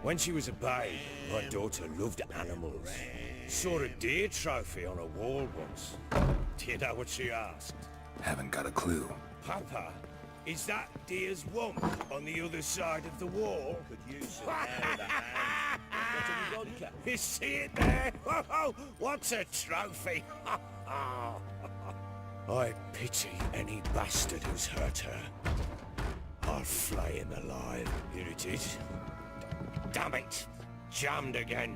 When she was a babe, my daughter loved animals. Saw a deer trophy on a wall once. Do you know what she asked? Haven't got a clue. Papa, is that deer's wump on the other side of the wall? Could use some hair of the hand. What have you got, Cap? You see it there? Whoa, what's a trophy? I pity any bastard who's hurt her. I'll flay him alive. Here it is. Damn it! Jammed again.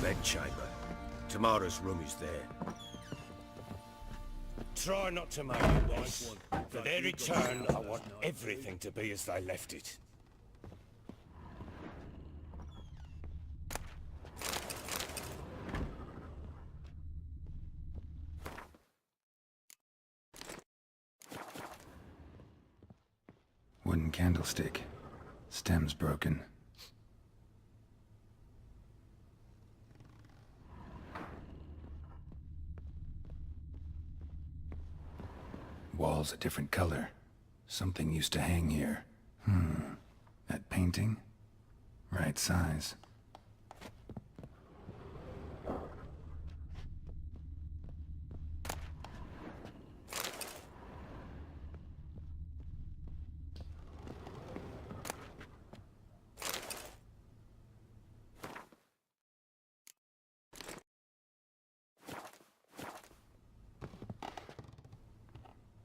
Bed chamber. Tamara's room is there. Try not to make it worse. For their return, I want everything to be as they left it. Wooden candlestick. Stem's broken. Wall's a different color. Something used to hang here. That painting? Right size.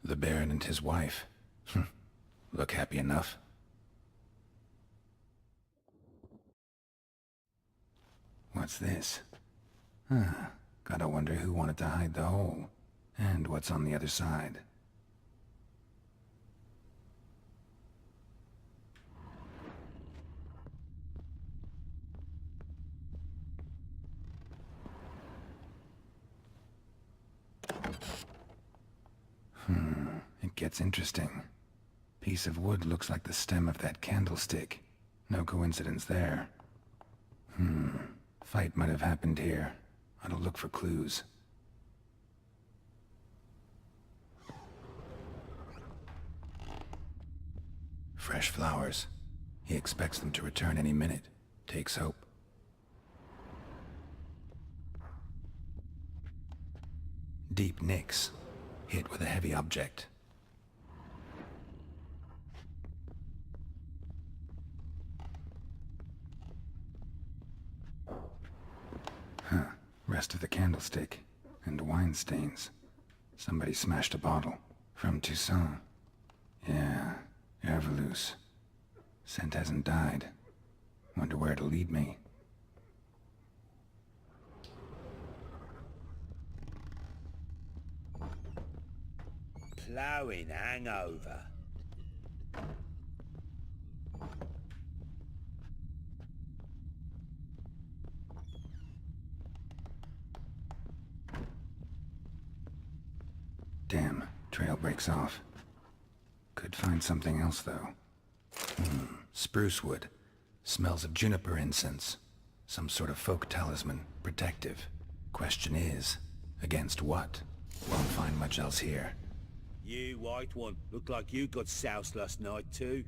The Baron and his wife. Look happy enough. What's this? Gotta wonder who wanted to hide the hole. And what's on the other side. It gets interesting. Piece of wood looks like the stem of that candlestick. No coincidence there. Fight might have happened here. I'll look for clues. Fresh flowers. He expects them to return any minute. Takes hope. Deep nicks. Hit with a heavy object. Rest of the candlestick. And wine stains. Somebody smashed a bottle. From Toussaint. Yeah, Ervelus. Scent hasn't died. Wonder where it'll lead me. Ploughing hangover. Damn, trail breaks off. Could find something else, though. Spruce wood. Smells of juniper incense. Some sort of folk talisman. Protective. Question is, against what? Won't find much else here. You, white one, look like you got soused last night, too.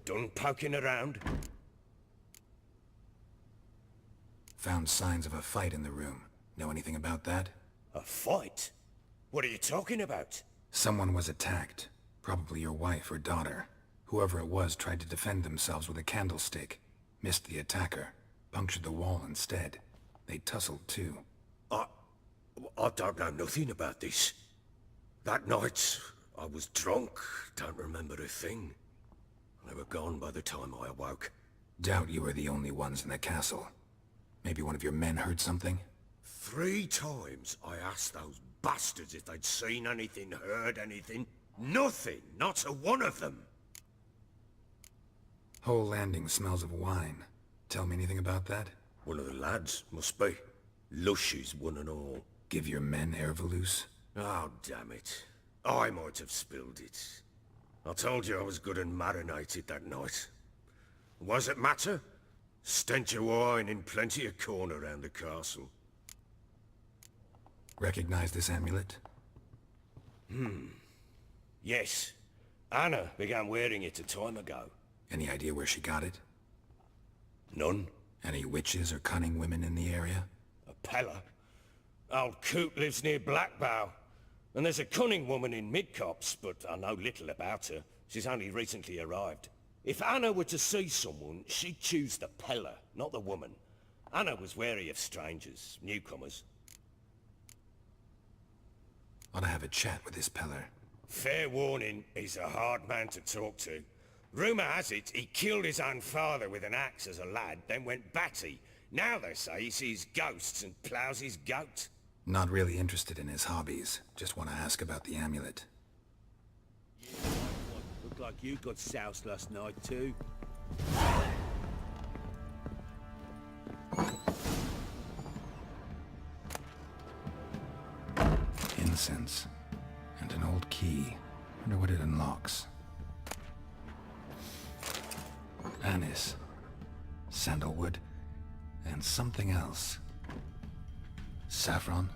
Done poking around? Found signs of a fight in the room. Know anything about that? A fight? What are you talking about? Someone was attacked. Probably your wife or daughter. Whoever it was tried to defend themselves with a candlestick. Missed the attacker. Punctured the wall instead. They tussled too. I don't know nothing about this. That night, I was drunk. Don't remember a thing. They were gone by the time I awoke. Doubt you were the only ones in the castle. Maybe one of your men heard something? 3 times I asked those bastards if they'd seen anything, heard anything. Nothing, not a one of them. Whole landing smells of wine. Tell me anything about that? One of the lads, must be. Lushes, one and all. Give your men Ervelus? Oh, damn it. I might have spilled it. I told you I was good and marinated that night. Was it matter? Stench of wine in plenty of corn around the castle. Recognize this amulet? Yes. Anna began wearing it a time ago. Any idea where she got it? None? Any witches or cunning women in the area? A Pella? Old Coot lives near Blackbow. And there's a cunning woman in Midcopse, but I know little about her. She's only recently arrived. If Anna were to see someone, she'd choose the Pella, not the woman. Anna was wary of strangers, newcomers. Ought to have a chat with this Peller. Fair warning, he's a hard man to talk to. Rumour has it, he killed his own father with an axe as a lad, then went batty. Now they say he sees ghosts and ploughs his goat. Not really interested in his hobbies. Just want to ask about the amulet. Yeah, looked like you got soused last night too. Incense. And an old key. Wonder what it unlocks. Anise. Sandalwood. And something else. Saffron?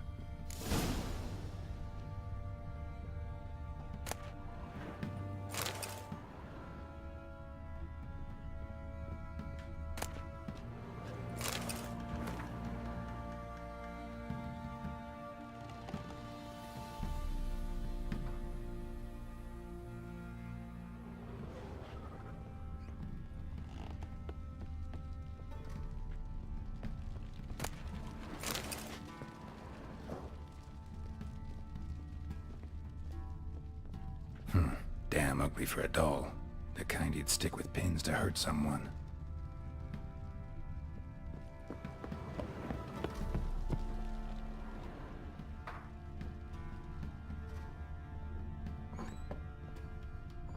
Damn ugly for a doll. The kind you'd stick with pins to hurt someone.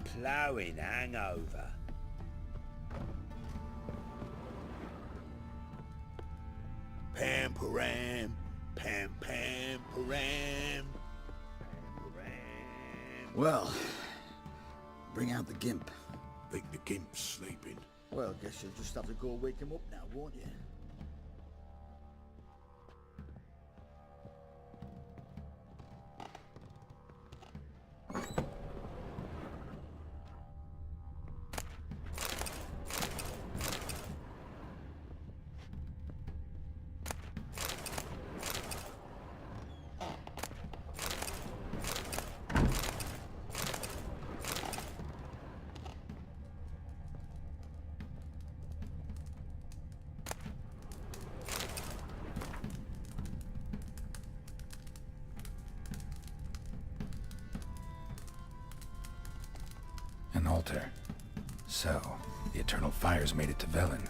Ploughing hangover. Pam param, pam pam param. Well, bring out the gimp. Think the gimp's sleeping. Well, guess you'll just have to go wake him up now, won't you? An altar. So, the Eternal Fires made it to Velen.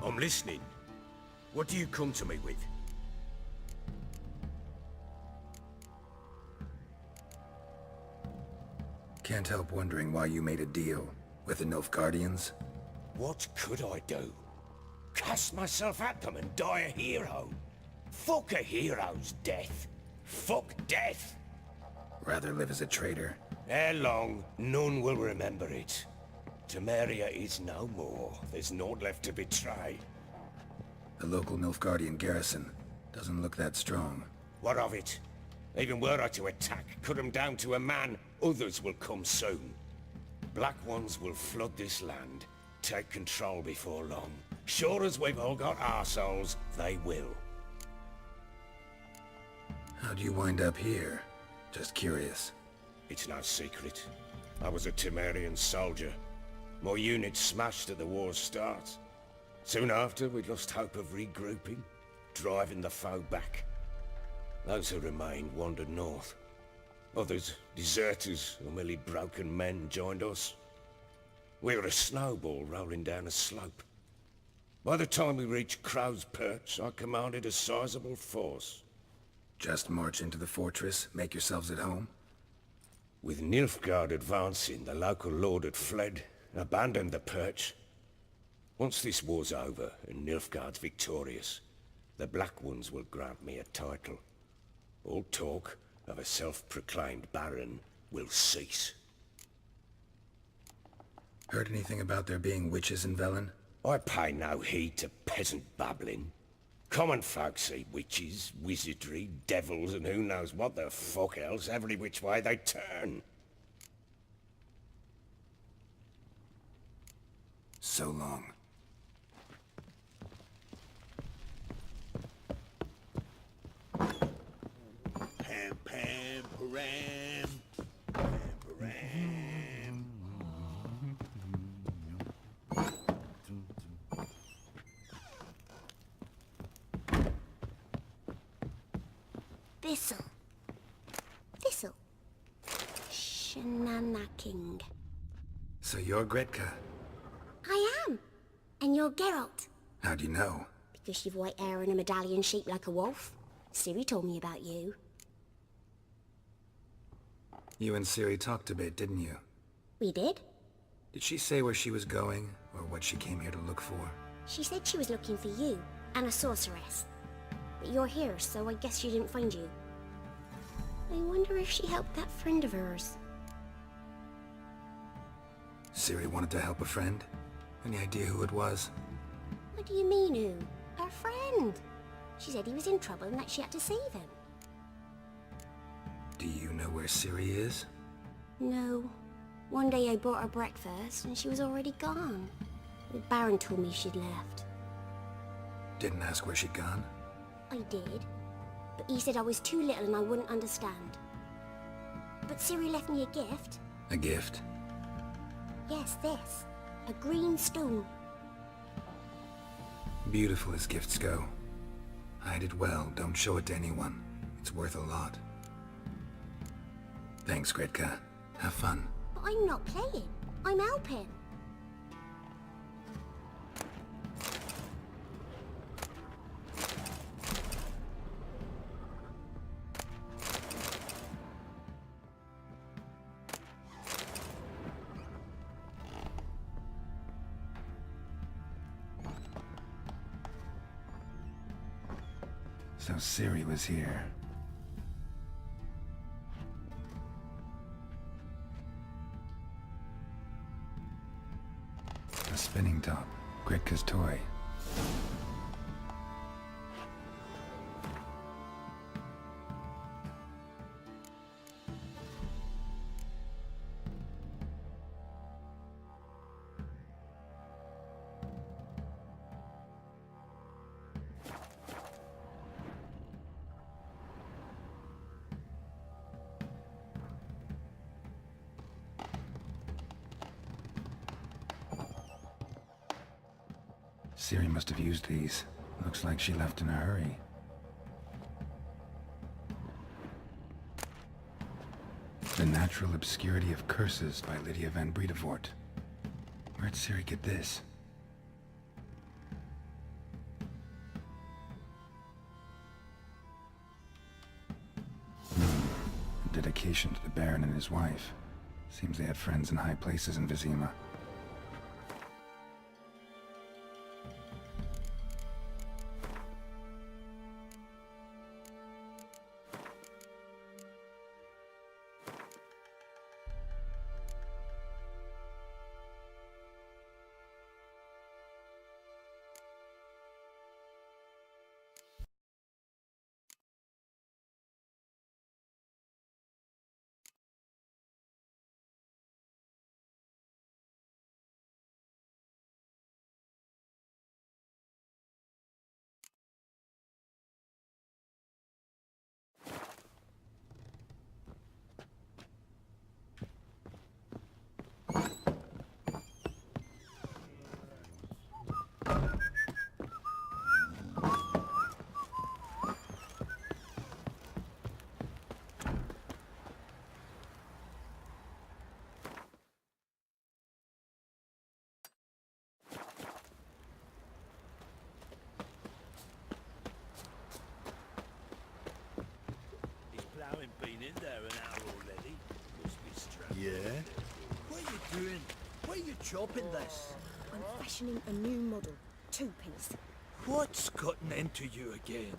I'm listening. What do you come to me with? Can't help wondering why you made a deal with the Nilfgaardians. What could I do? Cast myself at them and die a hero? Fuck a hero's death. Fuck death. Rather live as a traitor. Ere long, none will remember it. Temeria is no more. There's naught left to betray. The local Nilfgaardian garrison doesn't look that strong. What of it? Even were I to attack, cut them down to a man, others will come soon. Black Ones will flood this land, take control before long. Sure as we've all got arseholes, they will. How'd you wind up here? Just curious. It's no secret. I was a Temerian soldier. My unit smashed at the war's start. Soon after, we lost hope of regrouping, driving the foe back. Those who remained wandered north. Others, deserters or merely broken men, joined us. We were a snowball rolling down a slope. By the time we reached Crow's Perch, I commanded a sizable force. Just march into the fortress, make yourselves at home? With Nilfgaard advancing, the local lord had fled, abandoned the Perch. Once this war's over and Nilfgaard's victorious, the Black Ones will grant me a title. All talk of a self-proclaimed baron will cease. Heard anything about there being witches in Velen? I pay no heed to peasant babbling. Common folk see witches, wizardry, devils, and who knows what the fuck else every which way they turn. So long. Pam, pam, param. Pam, param. Thistle. Thistle. Shenanaking. So you're Gretka. I am. And you're Geralt. How do you know? Because you've white hair and a medallion shaped like a wolf. Ciri told me about you. You and Ciri talked a bit, didn't you? We did? Did she say where she was going, or what she came here to look for? She said she was looking for you, and a sorceress. But you're here, so I guess she didn't find you. I wonder if she helped that friend of hers. Ciri wanted to help a friend? Any idea who it was? What do you mean, who? Her friend. She said he was in trouble and that she had to save him. Do you know where Ciri is? No. One day I bought her breakfast and she was already gone. The Baron told me she'd left. Didn't ask where she'd gone? I did. But he said I was too little and I wouldn't understand. But Ciri left me a gift. A gift? Yes, this. A green stone. Beautiful as gifts go. Hide it well, don't show it to anyone. It's worth a lot. Thanks, Gretka. Have fun. But I'm not playing. I'm helping. So Ciri was here. A spinning top. Gretka's toy. Ciri must have used these. Looks like she left in a hurry. The Natural Obscurity of Curses by Lydia van Bredevoort. Where'd Siri get this? Dedication to the Baron and his wife. Seems they had friends in high places in Vizima. Ploughing been in there an hour already. Must be strange. Yeah? What are you doing? Why are you chopping this? I'm fashioning a new model, two-piece. What's gotten into you again?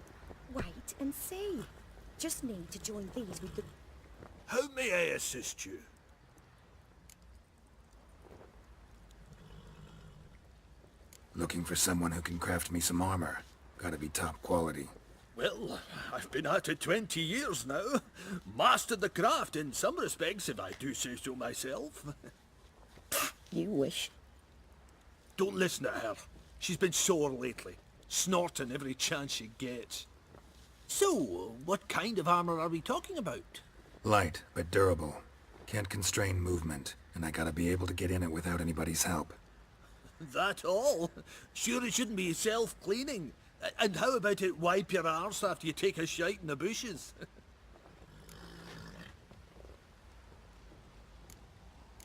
Wait and see. Just need to join these with the... How may I assist you? Looking for someone who can craft me some armor. Gotta be top quality. Well, I've been at it 20 years now. Mastered the craft in some respects, if I do say so myself. You wish. Don't listen to her. She's been sore lately, snorting every chance she gets. So, what kind of armor are we talking about? Light, but durable. Can't constrain movement, and I gotta be able to get in it without anybody's help. That all? Sure it shouldn't be self-cleaning. And how about it wipe your arse after you take a shite in the bushes?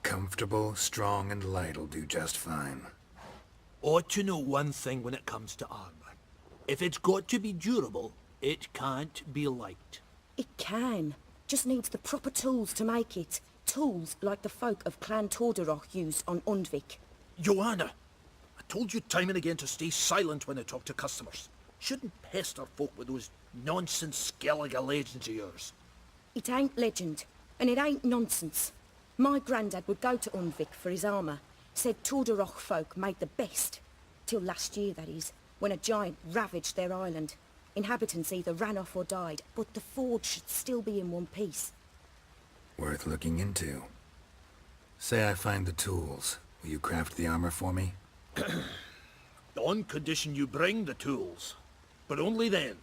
Comfortable, strong, and light'll do just fine. Ought to know one thing when it comes to armor. If it's got to be durable, it can't be light. It can. Just needs the proper tools to make it. Tools like the folk of Clan Tordarroch used on Undvik. Joanna, I told you time and again to stay silent when I talk to customers. Shouldn't pester folk with those nonsense Skellige legends of yours. It ain't legend, and it ain't nonsense. My granddad would go to Undvik for his armour. Said Tordarroch folk made the best. Till last year, that is, when a giant ravaged their island. Inhabitants either ran off or died, but the forge should still be in one piece. Worth looking into. Say I find the tools. Will you craft the armor for me? On condition you bring the tools. But only then.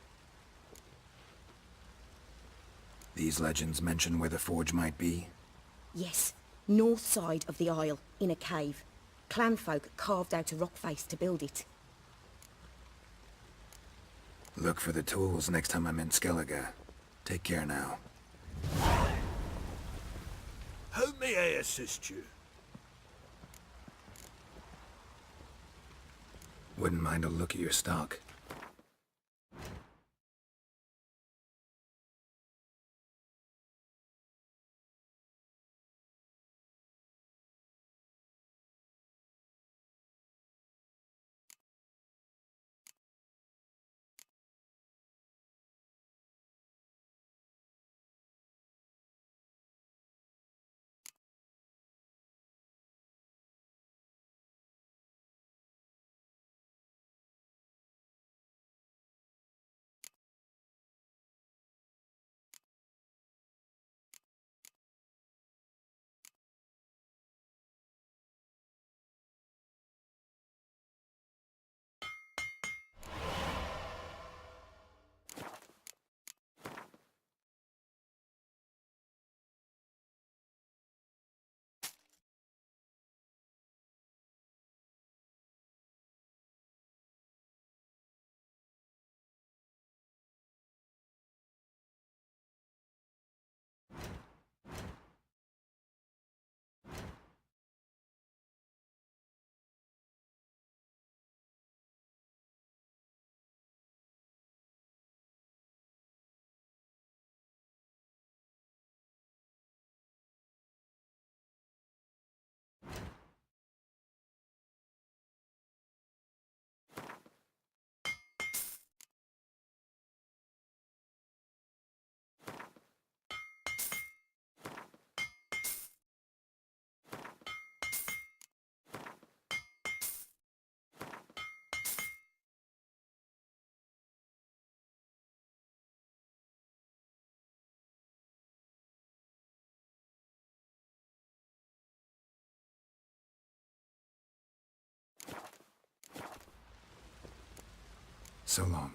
These legends mention where the forge might be? Yes, north side of the isle, in a cave. Clanfolk carved out a rock face to build it. Look for the tools next time I'm in Skellige. Take care now. How may I assist you? Wouldn't mind a look at your stock. So long.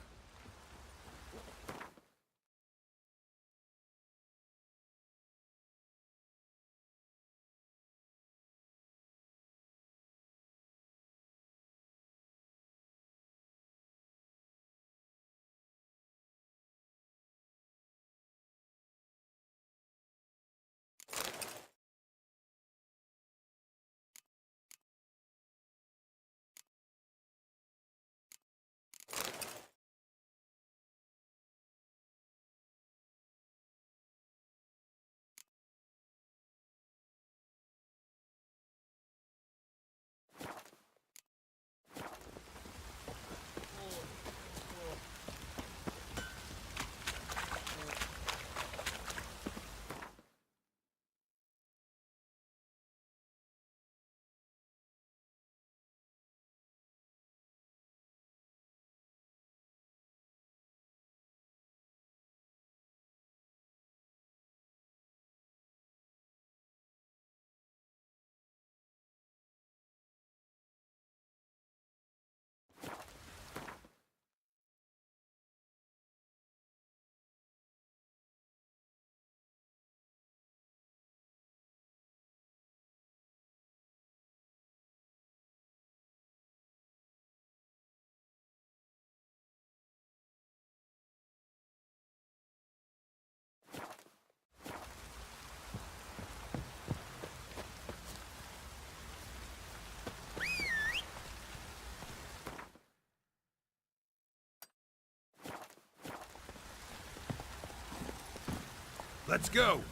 Let's go!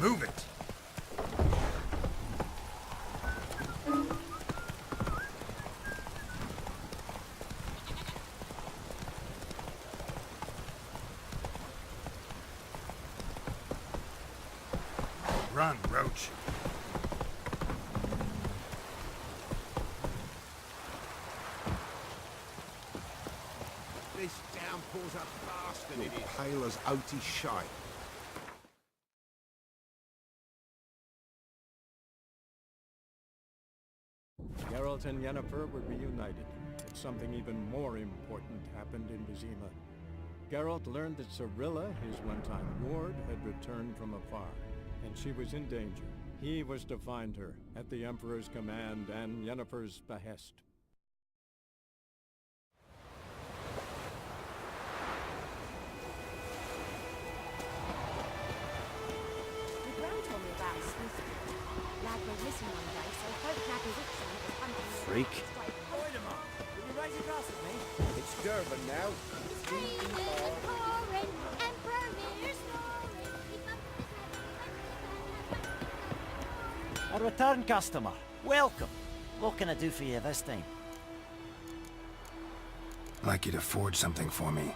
Move it! Run, Roach. This downpour's a bastard, it is. Pale as oaty shite. Geralt and Yennefer were reunited, but something even more important happened in Vizima. Geralt learned that Cirilla, his one-time ward, had returned from afar, and she was in danger. He was to find her, at the Emperor's command and Yennefer's behest. The Grand told me about a sleuth. Lad went missing one day, so folk grabbed his itch and was hunting him. Freak. Point 'em up. Will you raise your glass at me? It's Durban now. It's raining and pouring, Emperor is snoring. A return customer. Welcome. What can I do for you this time? I'd like you to forge something for me.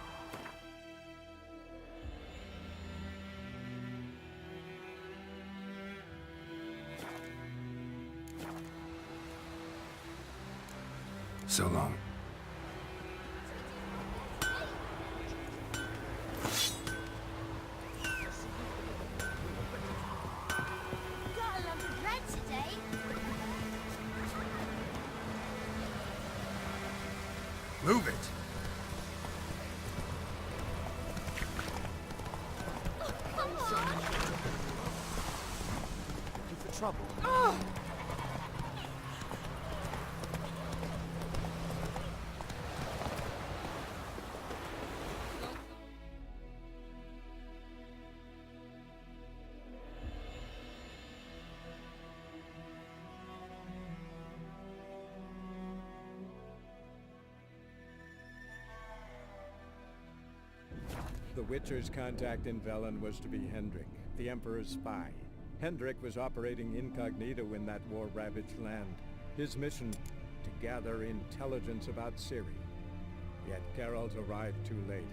So long. Got a lump of bread today. Move it! Oh, come on. Looking for trouble? Oh. The Witcher's contact in Velen was to be Hendrik, the Emperor's spy. Hendrik was operating incognito in that war-ravaged land. His mission, to gather intelligence about Ciri. Yet Geralt arrived too late.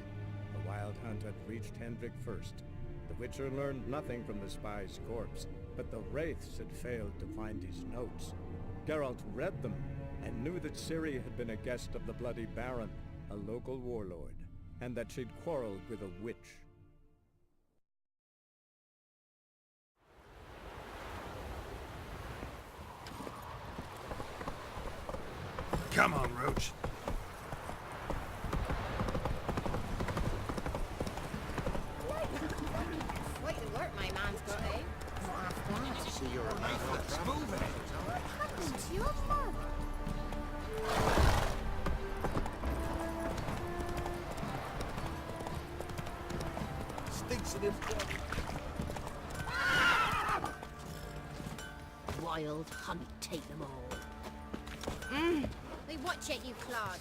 The Wild Hunt had reached Hendrik first. The Witcher learned nothing from the spy's corpse, but the Wraiths had failed to find his notes. Geralt read them, and knew that Ciri had been a guest of the Bloody Baron, a local warlord. and that she'd quarreled with a witch. Come on, Roach. Quite the work my man's got, eh? See, you're a man. Let's move it. What happened to your mother? Stinks in his Wild hunt, take them all. They watch it, you clod.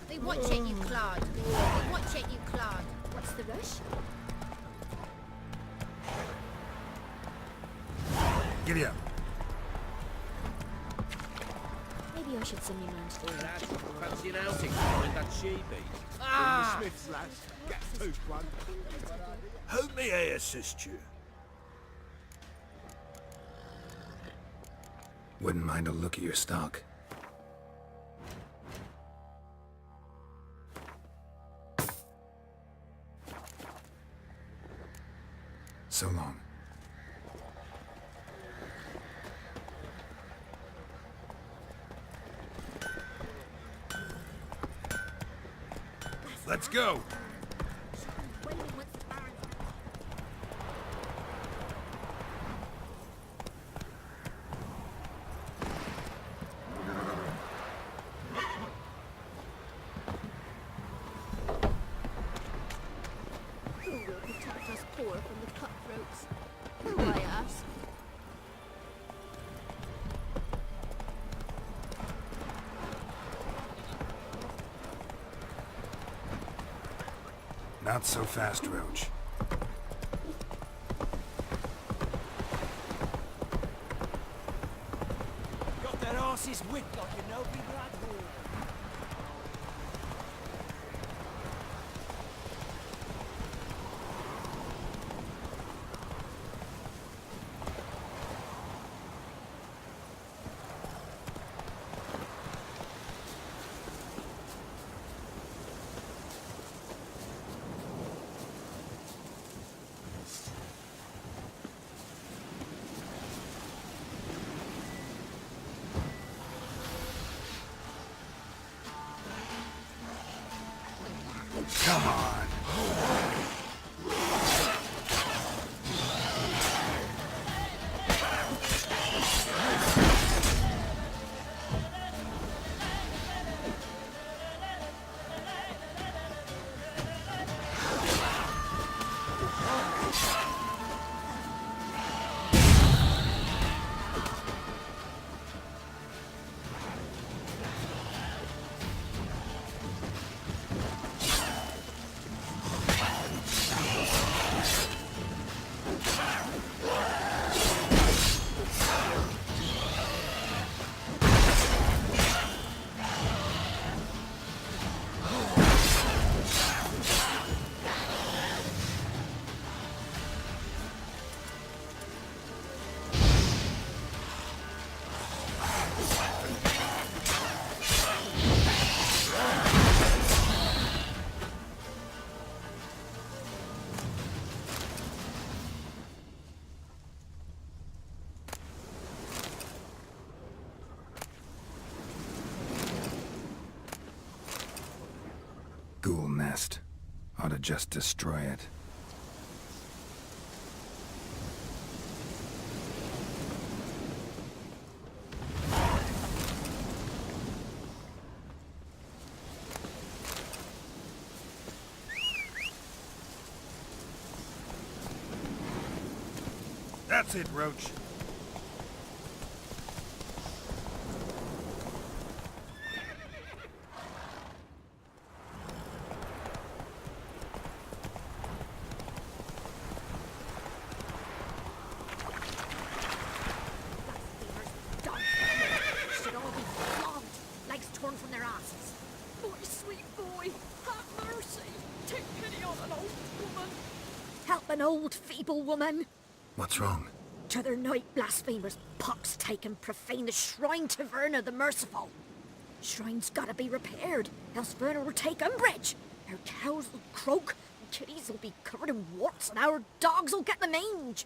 They watch it, you clod. They watch it, you clod. What's the rush? Giddy up. Maybe I should send you man to do it. Lads, fancy an outing behind that she-beat? Ah! The Smiths, lads. Get food one. How may I assist you? Wouldn't mind a look at your stock. So long. Let's go! Who will protect us poor from the cutthroats? Who, I ask? Not so fast, Roach. Got their asses whipped like a no big lad. Come on! Ghoul nest. Ought to just destroy it. That's it, Roach. Should all be flogged, legs torn from their asses. My sweet boy, have mercy. Take pity on an old woman. Help an old, feeble woman. What's wrong? T'other night blasphemers pox take and profane the shrine to Verna the Merciful. Shrine's gotta be repaired, else Verna will take umbrage. Our cows will croak, and kitties will be covered in warts, and our dogs will get the mange.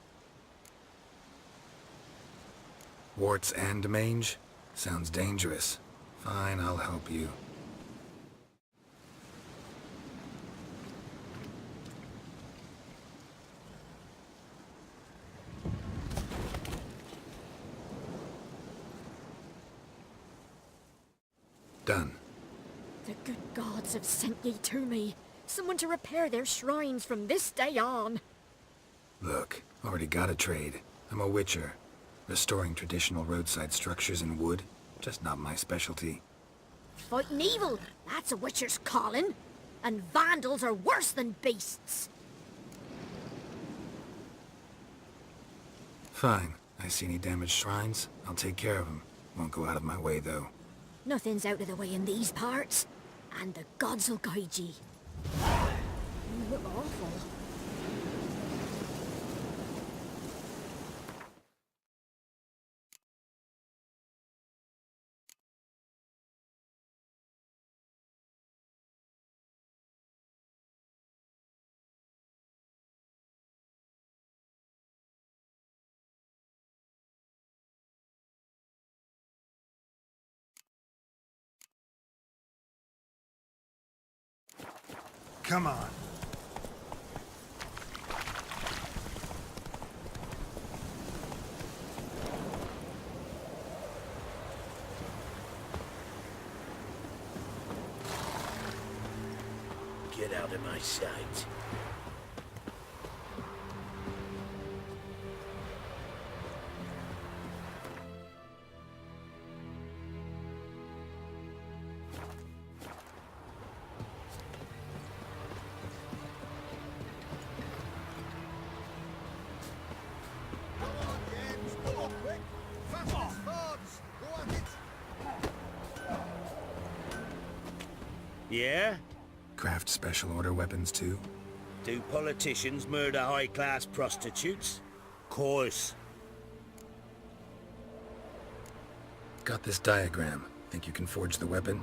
Warts and mange? Sounds dangerous. Fine, I'll help you. Done. The good gods have sent ye to me. Someone to repair their shrines from this day on. Look, already got a trade. I'm a witcher. Restoring traditional roadside structures in wood, just not my specialty. Fighting evil, that's a witcher's calling. And vandals are worse than beasts. Fine. I see any damaged shrines, I'll take care of them. Won't go out of my way, though. Nothing's out of the way in these parts, and the gods will guide ye. You look awful. Come on. Get out of my sight. Yeah? Craft special order weapons, too? Do politicians murder high-class prostitutes? Course. Got this diagram. Think you can forge the weapon?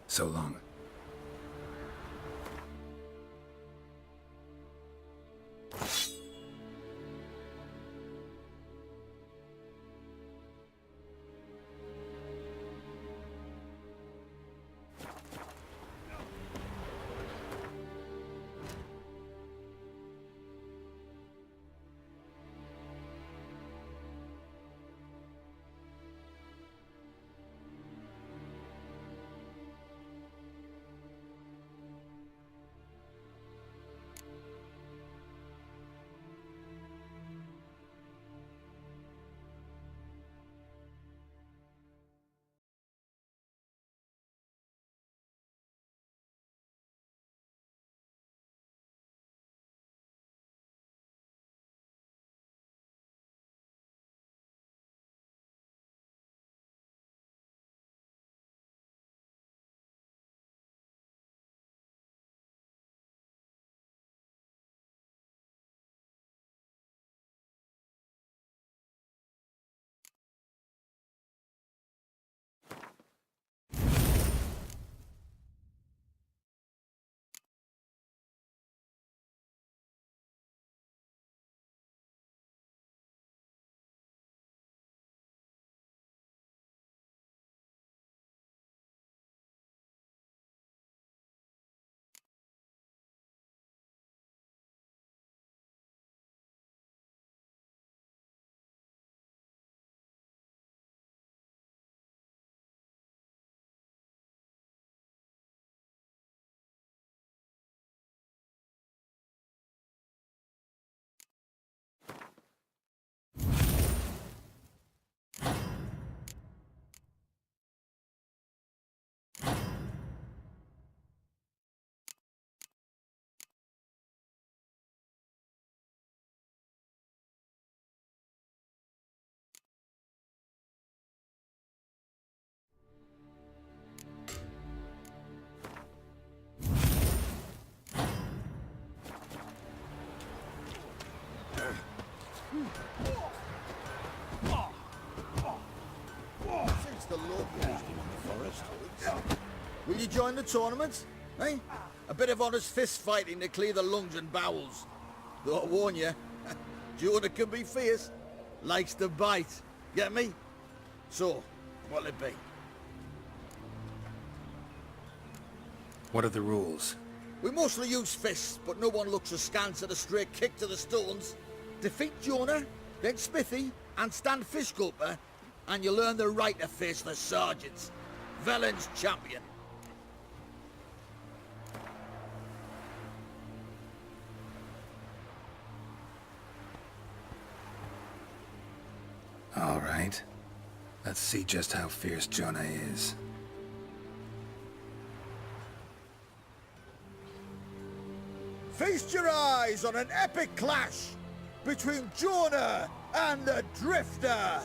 So long. Will you join the tournament? Eh? A bit of honest fist fighting to clear the lungs and bowels. Though I warn you, Jonah can be fierce. Likes to bite. Get me? So, what'll it be? What are the rules? We mostly use fists, but no one looks askance at a straight kick to the stones. Defeat Jonah, then Smithy, and stand Fishgulper, and you'll earn the right to face the sergeants. Velen's champion. All right. Let's see just how fierce Jonah is. Feast your eyes on an epic clash between Jonah and the Drifter.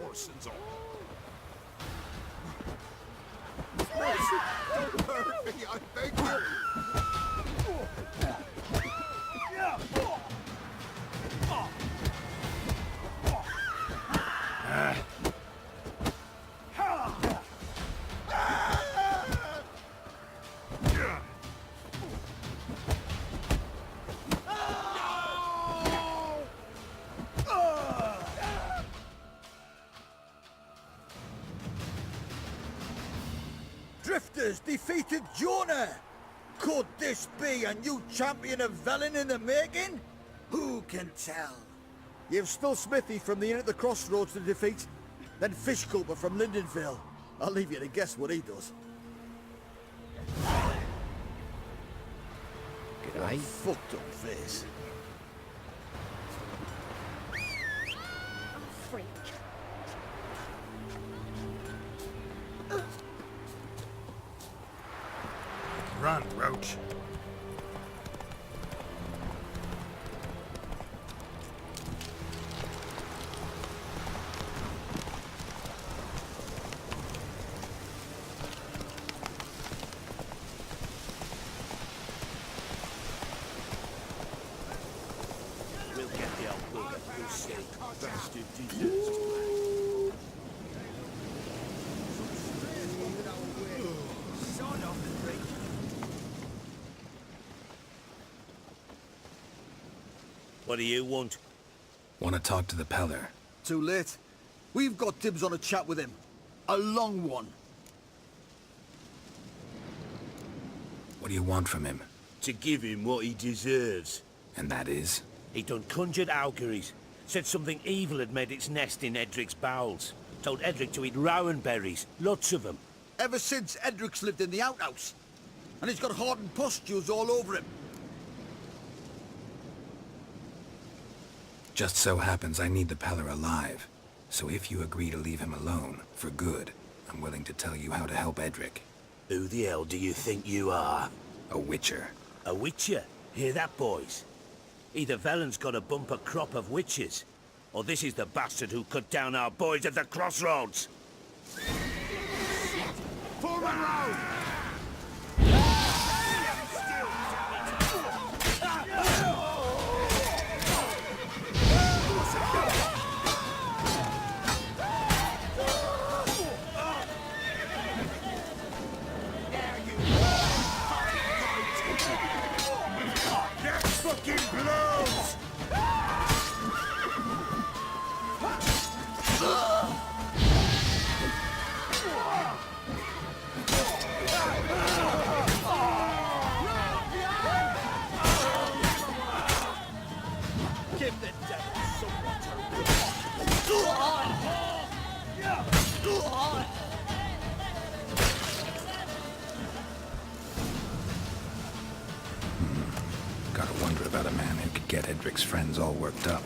Horsens on. Don't hurt me, I beg you. Drifters defeated Jonah! Could this be a new champion of Velen in the making? Who can tell? You've still Smithy from the Inn at the Crossroads to defeat, then Fishgulper from Lindenville. I'll leave you to guess what he does. G'day. Fucked up face. Freak. Run, Roach. We'll get the old bugger. We'll see. Bastard deserves to What do you want? Want to talk to the Peller? Too late. We've got dibs on a chat with him. A long one. What do you want from him? To give him what he deserves. And that is? He done conjured auguries. Said something evil had made its nest in Edric's bowels. Told Edric to eat rowan berries. Lots of them. Ever since Edric's lived in the outhouse. And he's got hardened pustules all over him. Just so happens I need the Peller alive. So if you agree to leave him alone, for good, I'm willing to tell you how to help Edric. Who the hell do you think you are? A witcher. A witcher? Hear that, boys? Either Velen's got a bumper crop of witches, or this is the bastard who cut down our boys at the crossroads. Forward row! Fucking blows! Give the devil someone to Gotta wonder about a man who could get Edric's friends all worked up.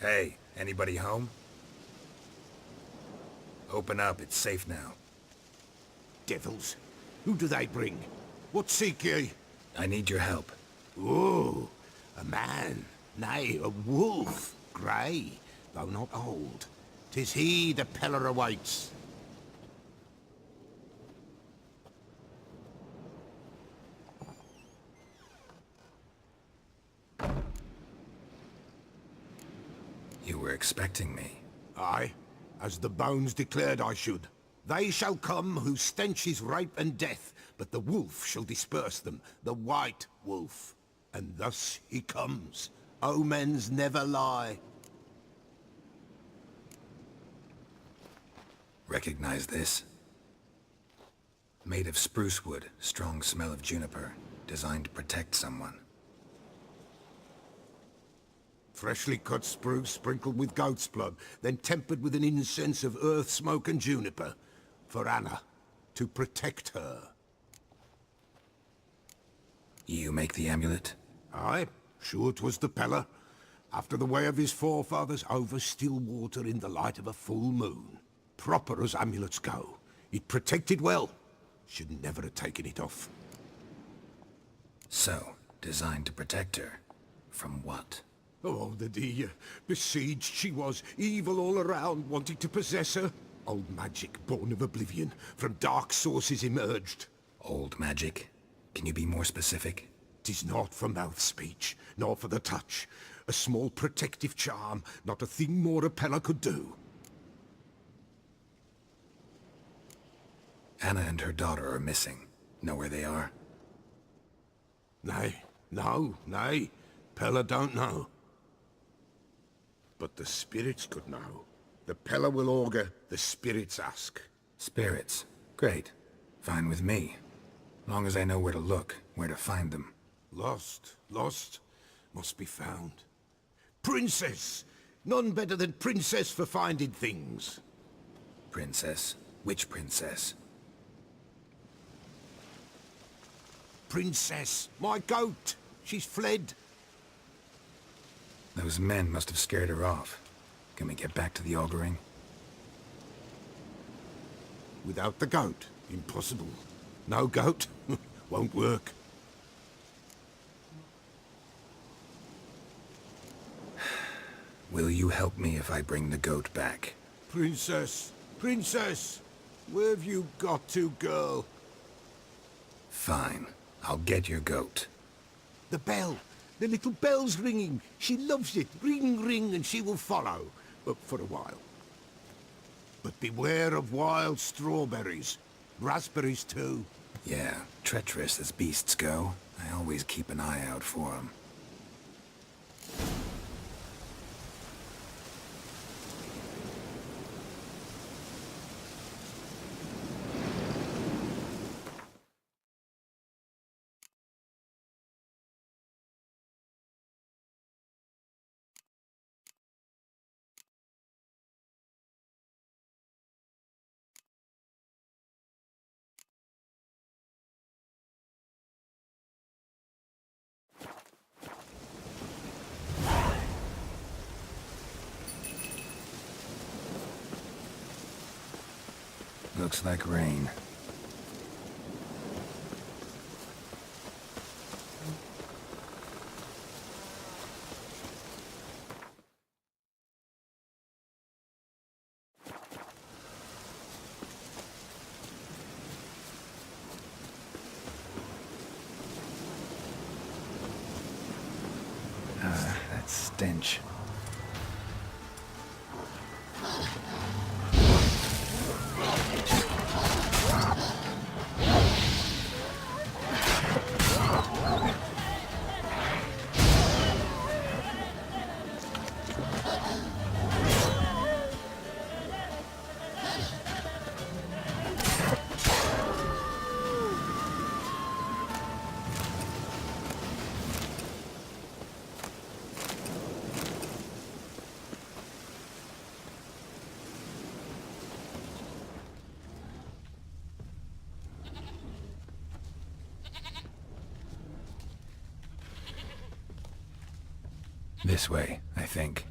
Hey, anybody home? Open up, it's safe now. Devils? Who do they bring? What seek ye? I need your help. Oh, A man, nay, a wolf, grey, though not old. 'Tis he the Peller awaits. You were expecting me. Aye, as the bones declared I should. They shall come whose stench is rape and death, but the wolf shall disperse them, the white wolf. And thus he comes. Omens never lie. Recognize this? Made of spruce wood, strong smell of juniper, designed to protect someone. Freshly cut spruce sprinkled with goat's blood, then tempered with an incense of earth, smoke and juniper. For Anna, to protect her. You make the amulet? Aye, sure 'twas the Peller. After the way of his forefathers, over still water in the light of a full moon. Proper as amulets go. It protected well. Should never have taken it off. So, designed to protect her. From what? Oh, the dear. Besieged she was, evil all around, wanting to possess her. Old magic, born of oblivion, from dark sources emerged. Old magic? Can you be more specific? 'Tis not for mouth speech, nor for the touch. A small protective charm, not a thing more a Peller could do. Anna and her daughter are missing. Know where they are? Nay, nay. Peller don't know. But the spirits could know. The Peller will augur, the spirits ask. Spirits. Great. Fine with me. Long as I know where to look, where to find them. Lost, must be found. Princess! None better than Princess for finding things. Princess? Which princess? Princess, my goat! She's fled. Those men must have scared her off. Can we get back to the auguring? Without the goat, impossible. No goat, won't work. Will you help me if I bring the goat back? Princess, where have you got to, girl? Fine. I'll get your goat. The bell. The little bell's ringing. She loves it. Ring, ring, and she will follow. For a while. But beware of wild strawberries. Raspberries, too. Yeah, treacherous as beasts go. I always keep an eye out for them. Looks like rain. That stench. This way, I think.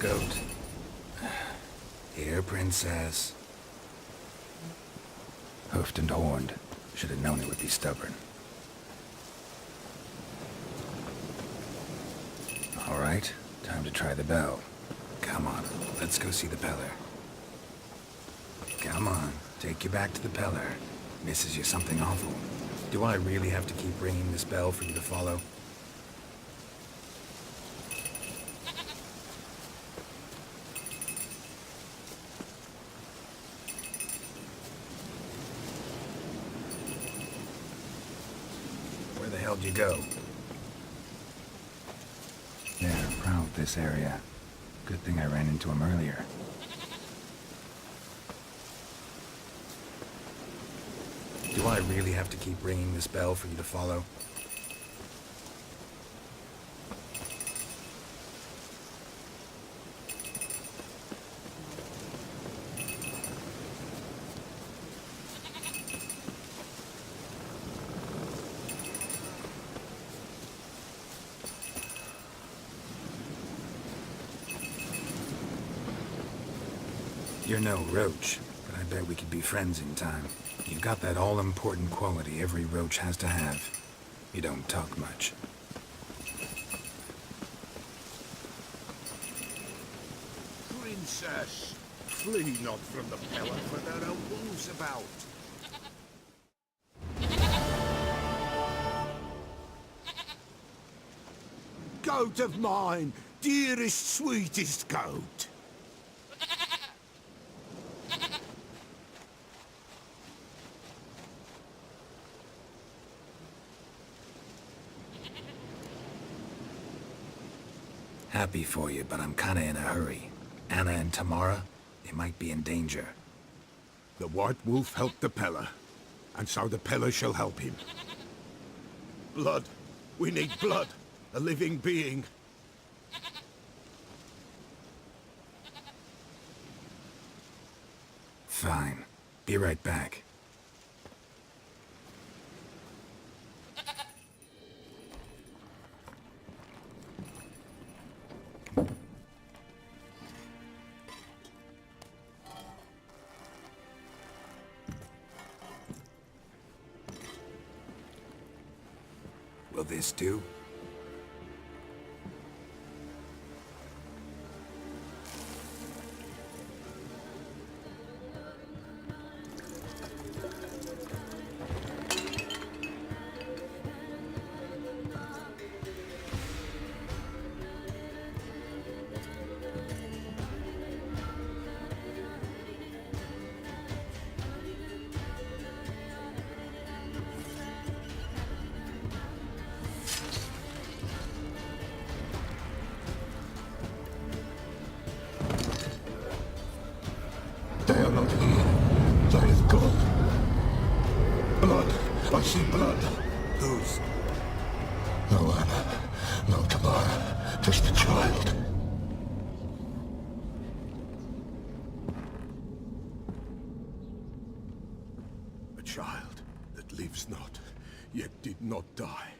goat. Here, princess. Hoofed and horned. Should have known it would be stubborn. All right, time to try the bell. Come on, let's go see the Peller. Come on, take you back to the Peller. Misses you something awful. Do I really have to keep ringing this bell for you to follow? Where the hell did you go? They're proud of this area. Good thing I ran into him earlier. Do I really have to keep ringing this bell for you to follow? You're no roach, but I bet we could be friends in time. You've got that all-important quality every roach has to have. You don't talk much. Princess, flee not from the Peller, for there are wolves about. Goat of mine, dearest, sweetest goat. Happy for you, but I'm kinda in a hurry. Anna and Tamara, they might be in danger. The White Wolf helped the Peller, and so the Peller shall help him. Blood. We need blood. A living being. Fine. Be right back. Will this do? They are not here. There is blood. Blood. I see blood. Whose? No Anna. No Tamara. Just the child. A child that lives not, yet did not die.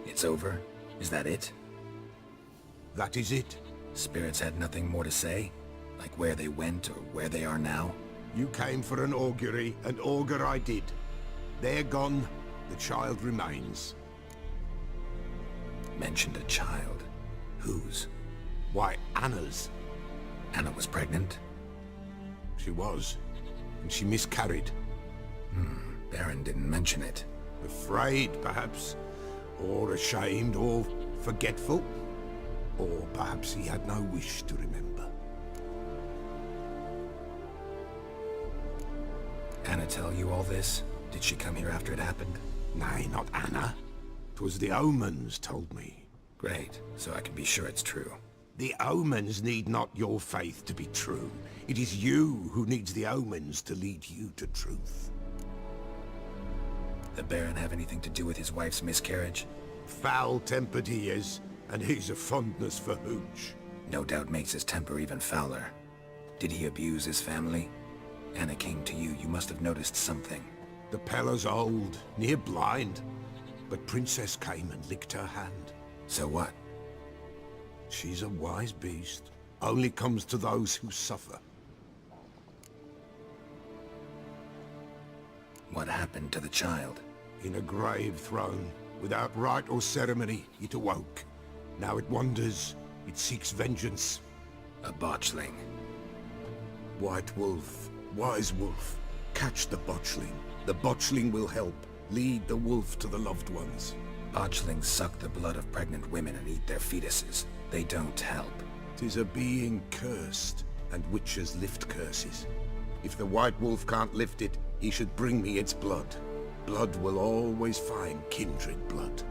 It's over? Is that it? That is it. Spirits had nothing more to say? Like where they went or where they are now? You came for an augury, and augur I did. They're gone, the child remains. Mentioned a child. Whose? Why, Anna's. Anna was pregnant? She was, and she miscarried. Baron didn't mention it. Afraid, perhaps, or ashamed, or forgetful. Or perhaps he had no wish to remember. Anna tell you all this? Did she come here after it happened? Nay, not Anna. 'Twas the omens told me. Great, so I can be sure it's true. The omens need not your faith to be true. It is you who needs the omens to lead you to truth. The Baron have anything to do with his wife's miscarriage? Foul-tempered he is, and he's a fondness for hooch. No doubt makes his temper even fouler. Did he abuse his family? Anna came to you, you must have noticed something. The Pella's old, near blind. But Princess came and licked her hand. So what? She's a wise beast. Only comes to those who suffer. What happened to the child? In a grave thrown, without rite or ceremony, it awoke. Now it wanders, it seeks vengeance. A botchling. White wolf, wise wolf, catch the botchling. The botchling will help, lead the wolf to the loved ones. Botchlings suck the blood of pregnant women and eat their fetuses. They don't help. 'Tis a being cursed, and witches lift curses. If the white wolf can't lift it, he should bring me its blood. Blood will always find kindred blood.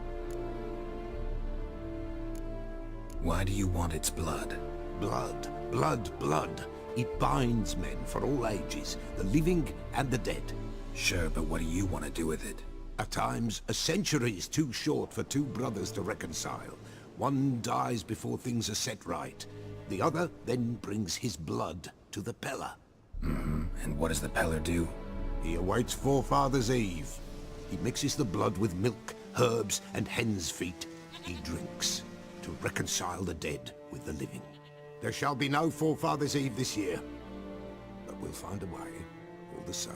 Why do you want its blood? Blood, blood, blood. It binds men for all ages, the living and the dead. Sure, but what do you want to do with it? At times, a century is too short for two brothers to reconcile. One dies before things are set right. The other then brings his blood to the Pella. And what does the Peller do? He awaits Forefather's Eve. He mixes the blood with milk, herbs, and hen's feet. He drinks to reconcile the dead with the living. There shall be no Forefather's Eve this year, but we'll find a way, all the same.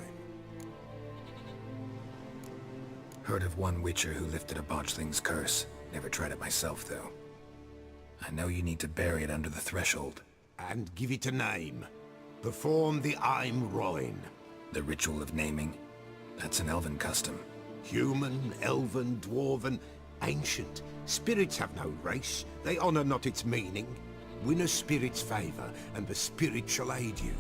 Heard of one witcher who lifted a botchling's curse. Never tried it myself, though. I know you need to bury it under the threshold. And give it a name. Perform the Aim Roin. The ritual of naming? That's an elven custom. Human, elven, dwarven, ancient. Spirits have no race. They honor not its meaning. Win a spirit's favor, and the spirit shall aid you.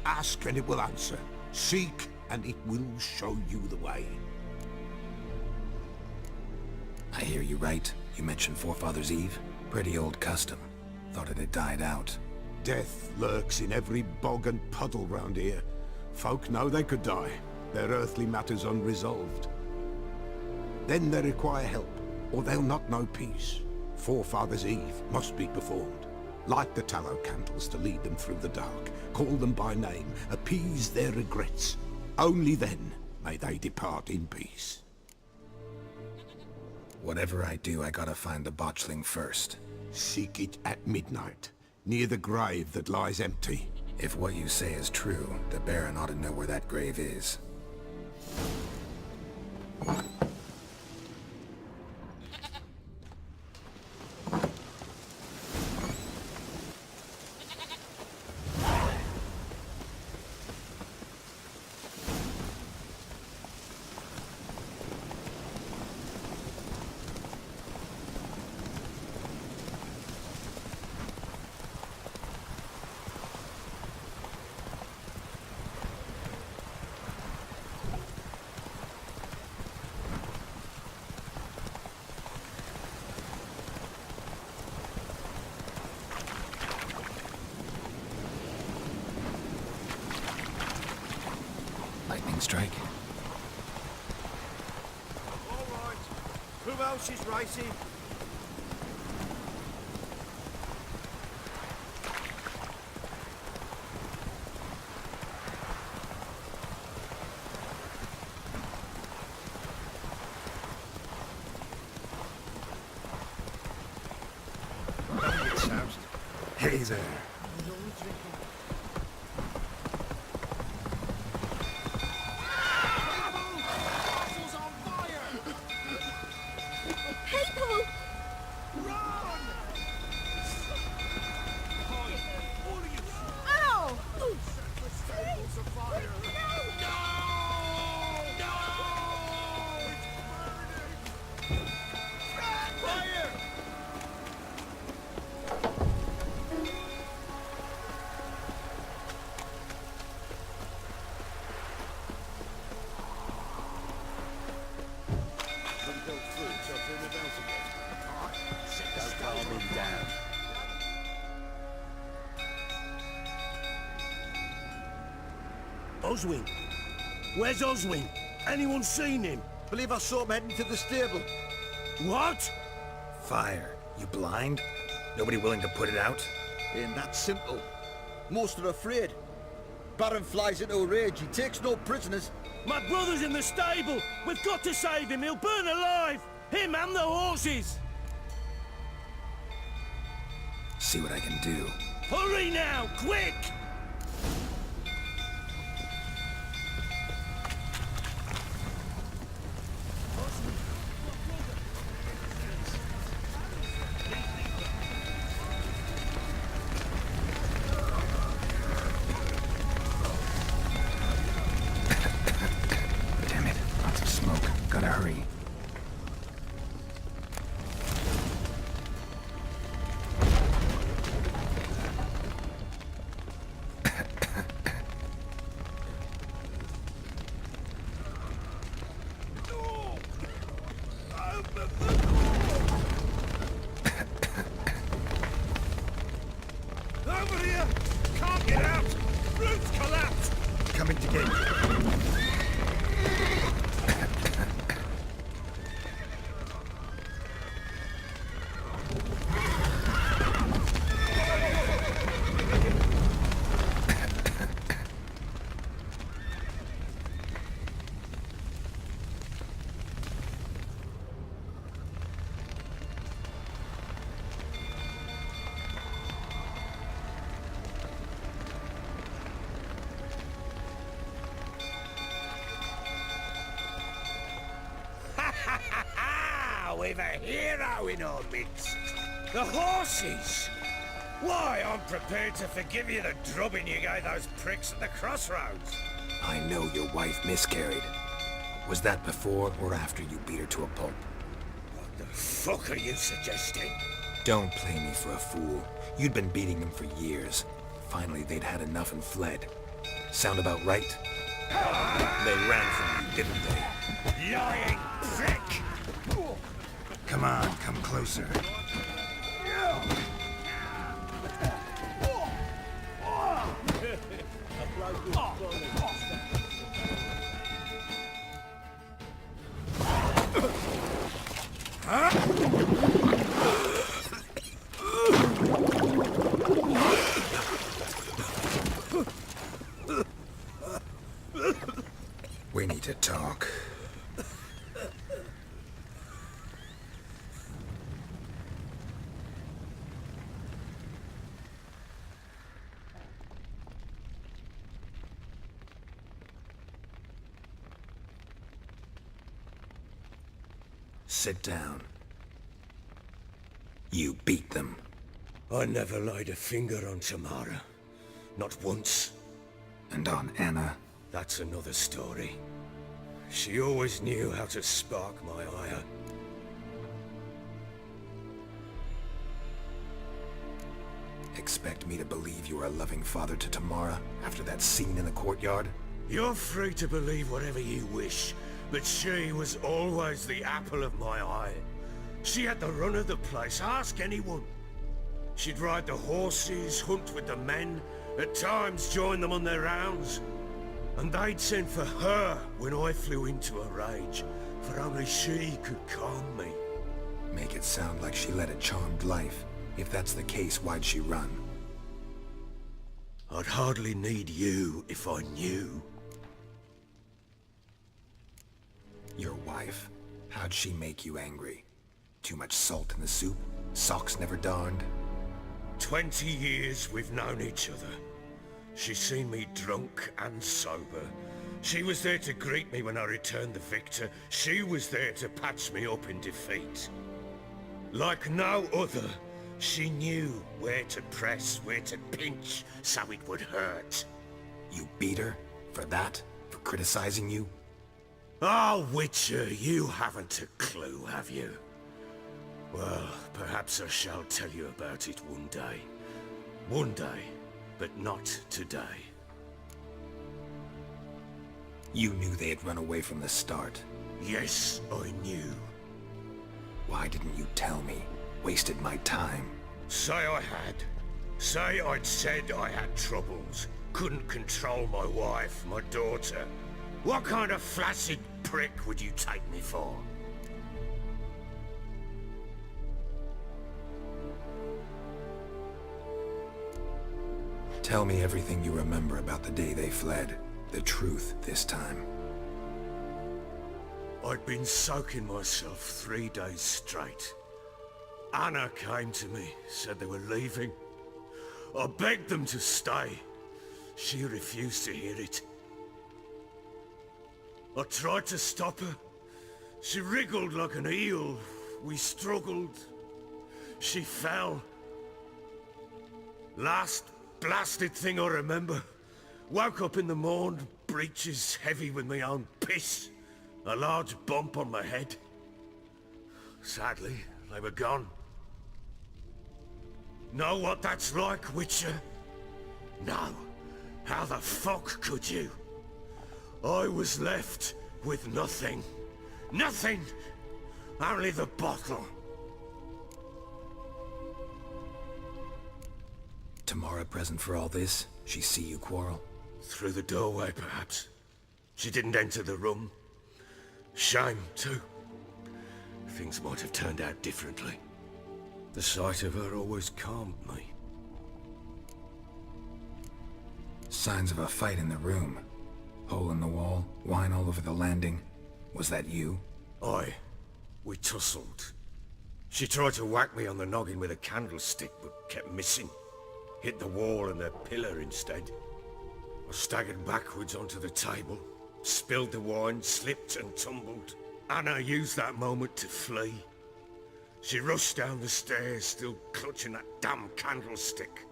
Ask, and it will answer. Seek, and it will show you the way. I hear you right. You mentioned Forefather's Eve? Pretty old custom. Thought it had died out. Death lurks in every bog and puddle round here. Folk know they could die, their earthly matters unresolved. Then they require help, or they'll not know peace. Forefather's Eve must be performed. Light the tallow candles to lead them through the dark. Call them by name, appease their regrets. Only then may they depart in peace. Whatever I do, I gotta find the botchling first. Seek it at midnight, near the grave that lies empty. If what you say is true, the Baron ought to know where that grave is. Lightning strike? All right. Who else is racing? Hey there. Oswin? Where's Oswin? Anyone seen him? Believe I saw him heading to the stable. What? Fire. You blind? Nobody willing to put it out? Ain't that simple. Most are afraid. Baron flies into a rage, he takes no prisoners. My brother's in the stable! We've got to save him! He'll burn alive! Him and the horses! See what I can do. Hurry now! Quick! Damn it, lots of smoke. Gotta hurry. Over here! Can't get out! Roof's collapsed! Coming to get you. We've a hero in our midst. The horses! Why, I'm prepared to forgive you the drubbing you gave those pricks at the crossroads. I know your wife miscarried. Was that before or after you beat her to a pulp? What the fuck are you suggesting? Don't play me for a fool. You'd been beating them for years. Finally, they'd had enough and fled. Sound about right? They ran from you, didn't they? Lying prick! Come on, come closer. We need to talk. Sit down. You beat them. I never laid a finger on Tamara. Not once. And on Anna? That's another story. She always knew how to spark my ire. Expect me to believe you are a loving father to Tamara after that scene in the courtyard? You're free to believe whatever you wish, but she was always the apple of my eye. She had the run of the place, ask anyone. She'd ride the horses, hunt with the men, at times join them on their rounds. And they'd send for her when I flew into a rage, for only she could calm me. Make it sound like she led a charmed life. If that's the case, why'd she run? I'd hardly need you if I knew. Your wife? How'd she make you angry? Too much salt in the soup? Socks never darned? 20 years we've known each other. She's seen me drunk and sober. She was there to greet me when I returned the victor. She was there to patch me up in defeat. Like no other, she knew where to press, where to pinch, so it would hurt. You beat her? For that? For criticizing you? Oh, Witcher, you haven't a clue, have you? Well, perhaps I shall tell you about it one day. One day, but not today. You knew they had run away from the start. Yes, I knew. Why didn't you tell me? Wasted my time. Say I had. Say I'd said I had troubles. Couldn't control my wife, my daughter. What kind of flaccid prick would you take me for? Tell me everything you remember about the day they fled. The truth this time. I'd been soaking myself 3 days straight. Anna came to me, said they were leaving. I begged them to stay. She refused to hear it. I tried to stop her. She wriggled like an eel. We struggled. She fell. Last blasted thing I remember. Woke up in the morn, breeches heavy with my own piss. A large bump on my head. Sadly, they were gone. Know what that's like, Witcher? No. How the fuck could you? I was left with nothing. Nothing! Only the bottle. Tamara present for all this? She see you quarrel? Through the doorway, perhaps. She didn't enter the room. Shame, too. Things might have turned out differently. The sight of her always calmed me. Signs of a fight in the room. Hole in the wall, wine all over the landing. Was that you? Aye. We tussled. She tried to whack me on the noggin with a candlestick, but kept missing. Hit the wall and the pillar instead. I staggered backwards onto the table, spilled the wine, slipped and tumbled. Anna used that moment to flee. She rushed down the stairs, still clutching that damn candlestick.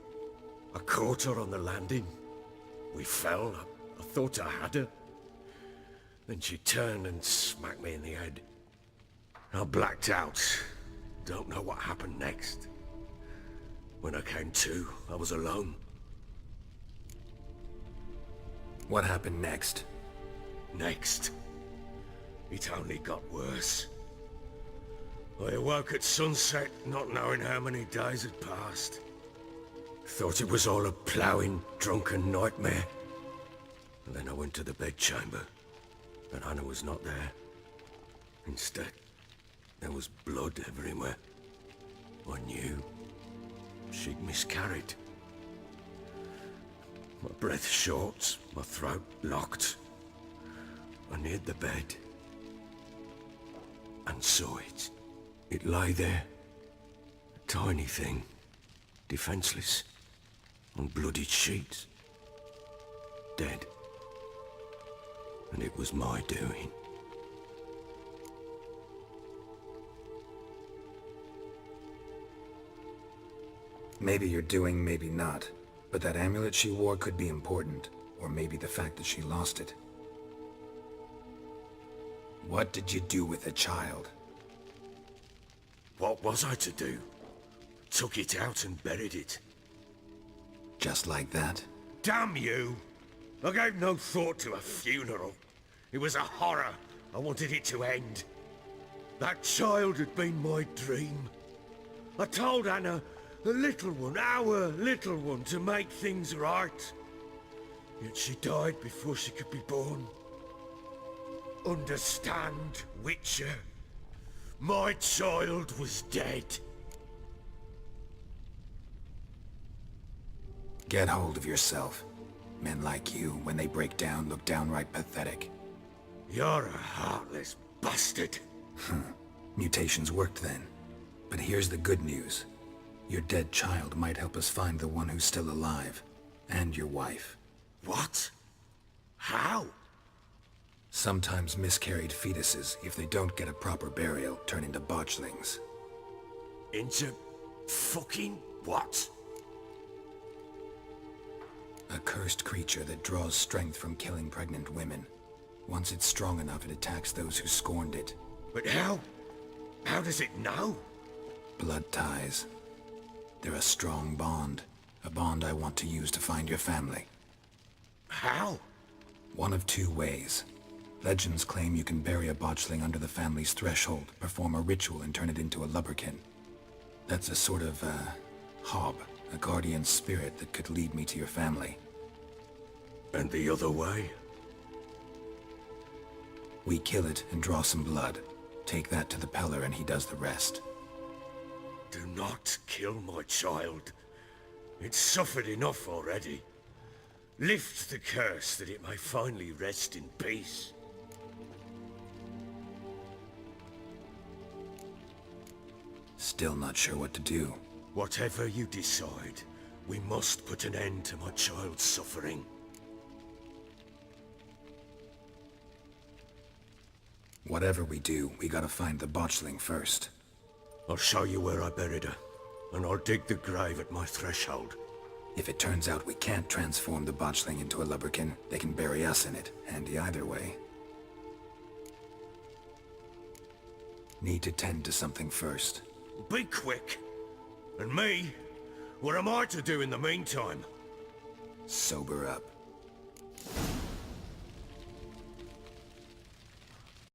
I caught her on the landing. We fell. I thought I had her. Then she turned and smacked me in the head. I blacked out. Don't know what happened next. When I came to, I was alone. What happened next? Next? It only got worse. I awoke at sunset, not knowing how many days had passed. Thought it was all a ploughing, drunken nightmare. And then I went to the bedchamber, but Anna was not there. Instead, there was blood everywhere. I knew she'd miscarried. My breath short, my throat locked. I neared the bed and saw it. It lay there, a tiny thing, defenseless, on bloodied sheets, dead. And it was my doing. Maybe you're doing, maybe not. But that amulet she wore could be important. Or maybe the fact that she lost it. What did you do with the child? What was I to do? Took it out and buried it. Just like that? Damn you! I gave no thought to a funeral. It was a horror. I wanted it to end. That child had been my dream. I told Anna, the little one, our little one, to make things right. Yet she died before she could be born. Understand, Witcher? My child was dead. Get hold of yourself. Men like you, when they break down, look downright pathetic. You're a heartless bastard. Mutations worked then. But here's the good news. Your dead child might help us find the one who's still alive. And your wife. What? How? Sometimes miscarried fetuses, if they don't get a proper burial, turn into botchlings. Into fucking what? A cursed creature that draws strength from killing pregnant women. Once it's strong enough, it attacks those who scorned it. But how? How does it know? Blood ties. They're a strong bond. A bond I want to use to find your family. How? One of two ways. Legends claim you can bury a botchling under the family's threshold, perform a ritual and turn it into a lubberkin. That's a sort of, hob, a guardian spirit that could lead me to your family. And the other way? We kill it and draw some blood. Take that to the Peller and he does the rest. Do not kill my child. It's suffered enough already. Lift the curse that it may finally rest in peace. Still not sure what to do. Whatever you decide, we must put an end to my child's suffering. Whatever we do, we gotta find the botchling first. I'll show you where I buried her, and I'll dig the grave at my threshold. If it turns out we can't transform the botchling into a lubberkin, they can bury us in it. Handy either way. Need to tend to something first. Be quick. And me? What am I to do in the meantime? Sober up.